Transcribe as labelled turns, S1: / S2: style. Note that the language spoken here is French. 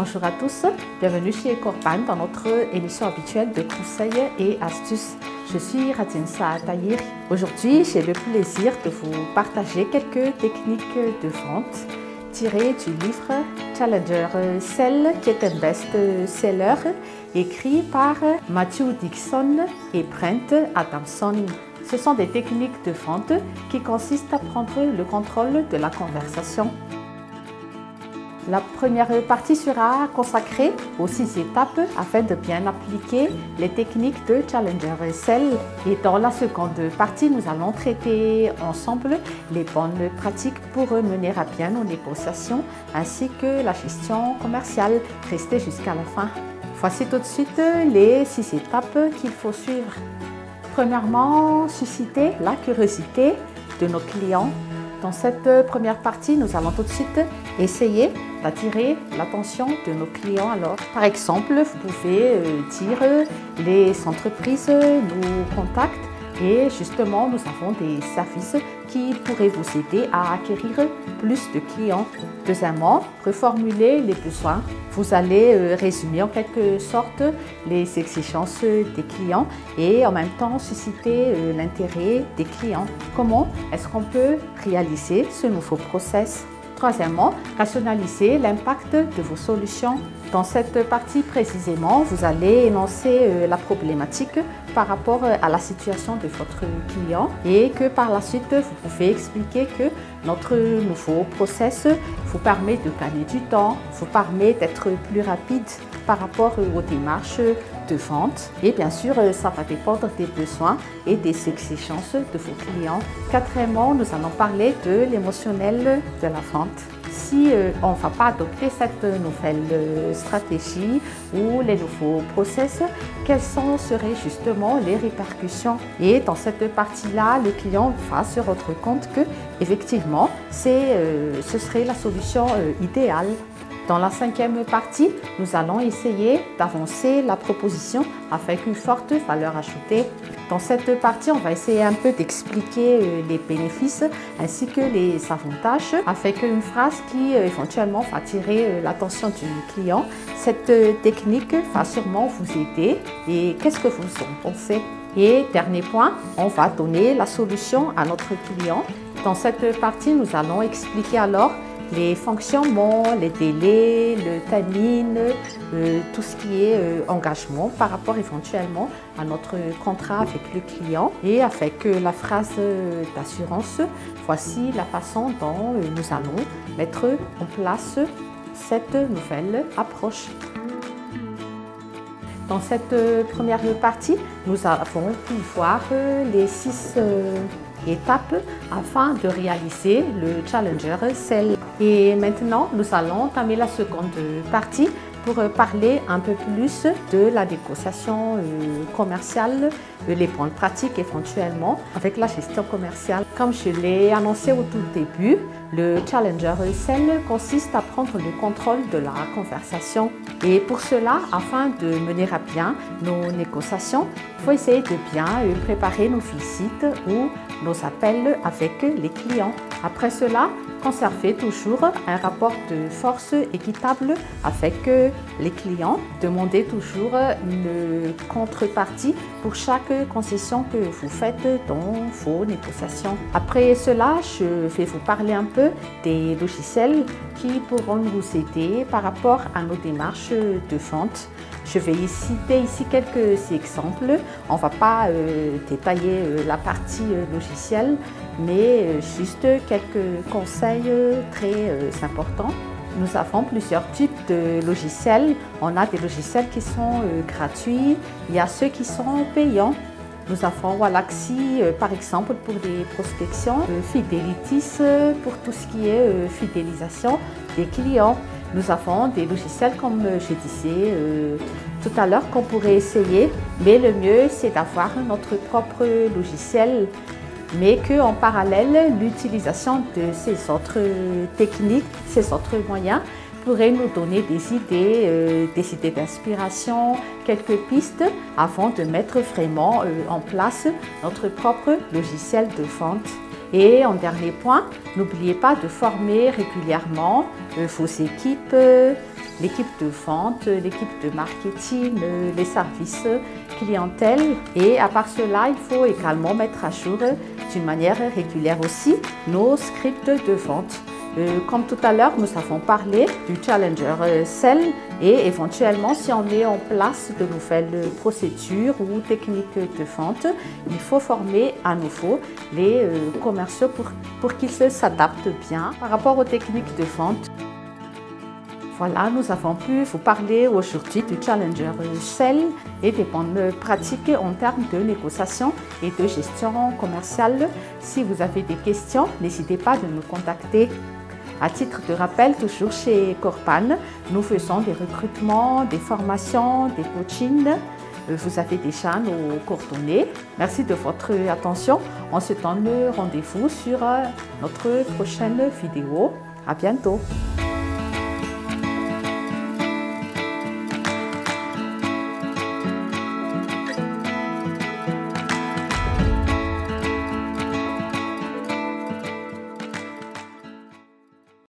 S1: Bonjour à tous, bienvenue chez Corban dans notre émission habituelle de conseils et astuces. Je suis Ratinsa Tahir. Aujourd'hui, j'ai le plaisir de vous partager quelques techniques de vente tirées du livre Challenger Sell qui est un best-seller écrit par Matthew Dixon et Brent Adamson. Ce sont des techniques de vente qui consistent à prendre le contrôle de la conversation. La première partie sera consacrée aux 6 étapes afin de bien appliquer les techniques de Challenger Sell. Et dans la seconde partie, nous allons traiter ensemble les bonnes pratiques pour mener à bien nos négociations ainsi que la gestion commerciale. Restez jusqu'à la fin. Voici tout de suite les 6 étapes qu'il faut suivre. Premièrement, susciter la curiosité de nos clients. Dans cette première partie, nous allons tout de suite essayer d'attirer l'attention de nos clients. Alors, par exemple, vous pouvez dire les entreprises nous contactent et justement, nous avons des services qui pourraient vous aider à acquérir plus de clients. Deuxièmement, reformuler les besoins. Vous allez résumer en quelque sorte les exigences des clients et en même temps susciter l'intérêt des clients. Comment est-ce qu'on peut réaliser ce nouveau process? Troisièmement, rationaliser l'impact de vos solutions. Dans cette partie précisément, vous allez énoncer la problématique par rapport à la situation de votre client et que par la suite, vous pouvez expliquer que notre nouveau process vous permet de gagner du temps, vous permet d'être plus rapide par rapport aux démarches de vente et bien sûr, ça va dépendre des besoins et des exigences de vos clients. Quatrièmement, nous allons parler de l'émotionnel de la vente. Si on ne va pas adopter cette nouvelle stratégie ou les nouveaux process, quelles seraient justement les répercussions? Et dans cette partie-là, le client va se rendre compte que effectivement, ce serait la solution idéale. Dans la 5e partie, nous allons essayer d'avancer la proposition avec une forte valeur ajoutée. Dans cette partie, on va essayer un peu d'expliquer les bénéfices ainsi que les avantages avec une phrase qui éventuellement va attirer l'attention du client. Cette technique va sûrement vous aider. Et qu'est-ce que vous en pensez? Et dernier point, on va donner la solution à notre client. Dans cette partie, nous allons expliquer alors les fonctionnements, les délais, le timing, tout ce qui est engagement par rapport éventuellement à notre contrat avec le client. Et avec la phrase d'assurance, voici la façon dont nous allons mettre en place cette nouvelle approche. Dans cette première partie, nous avons pu voir les 6 étapes afin de réaliser le Challenger Sell. Et maintenant, nous allons entamer la seconde partie pour parler un peu plus de la négociation commerciale, les bonnes pratiques éventuellement avec la gestion commerciale. Comme je l'ai annoncé au tout début, le Challenger Sell consiste à prendre le contrôle de la conversation. Et pour cela, afin de mener à bien nos négociations, il faut essayer de bien préparer nos visites ou nos appels avec les clients. Après cela, conservez toujours un rapport de force équitable avec les clients. Demandez toujours une contrepartie pour chaque concession que vous faites dans vos négociations. Après cela, je vais vous parler un peu des logiciels qui pourront nous aider par rapport à nos démarches de vente. Je vais citer ici quelques exemples. On ne va pas détailler la partie logicielle, mais juste quelques conseils très importants. Nous avons plusieurs types de logiciels. On a des logiciels qui sont gratuits, il y a ceux qui sont payants. Nous avons Wallaxy par exemple pour des prospections, Fidelitis pour tout ce qui est fidélisation des clients. Nous avons des logiciels comme je disais tout à l'heure qu'on pourrait essayer, mais le mieux c'est d'avoir notre propre logiciel, mais qu'en parallèle l'utilisation de ces autres techniques, ces autres moyens pourrait nous donner des idées d'inspiration, quelques pistes avant de mettre vraiment en place notre propre logiciel de vente. Et en dernier point, n'oubliez pas de former régulièrement vos équipes, l'équipe de vente, l'équipe de marketing, les services clientèle. Et à part cela, il faut également mettre à jour d'une manière régulière aussi nos scripts de vente. Comme tout à l'heure, nous avons parlé du Challenger Sell et éventuellement, si on met en place de nouvelles procédures ou techniques de vente, il faut former à nouveau les commerciaux pour qu'ils s'adaptent bien par rapport aux techniques de vente. Voilà, nous avons pu vous parler aujourd'hui du Challenger Sell et des bonnes pratiques en termes de négociation et de gestion commerciale. Si vous avez des questions, n'hésitez pas de nous contacter. À titre de rappel, toujours chez Corpan, nous faisons des recrutements, des formations, des coachings. Vous avez déjà nos coordonnées. Merci de votre attention. On se donne rendez-vous sur notre prochaine vidéo. À bientôt.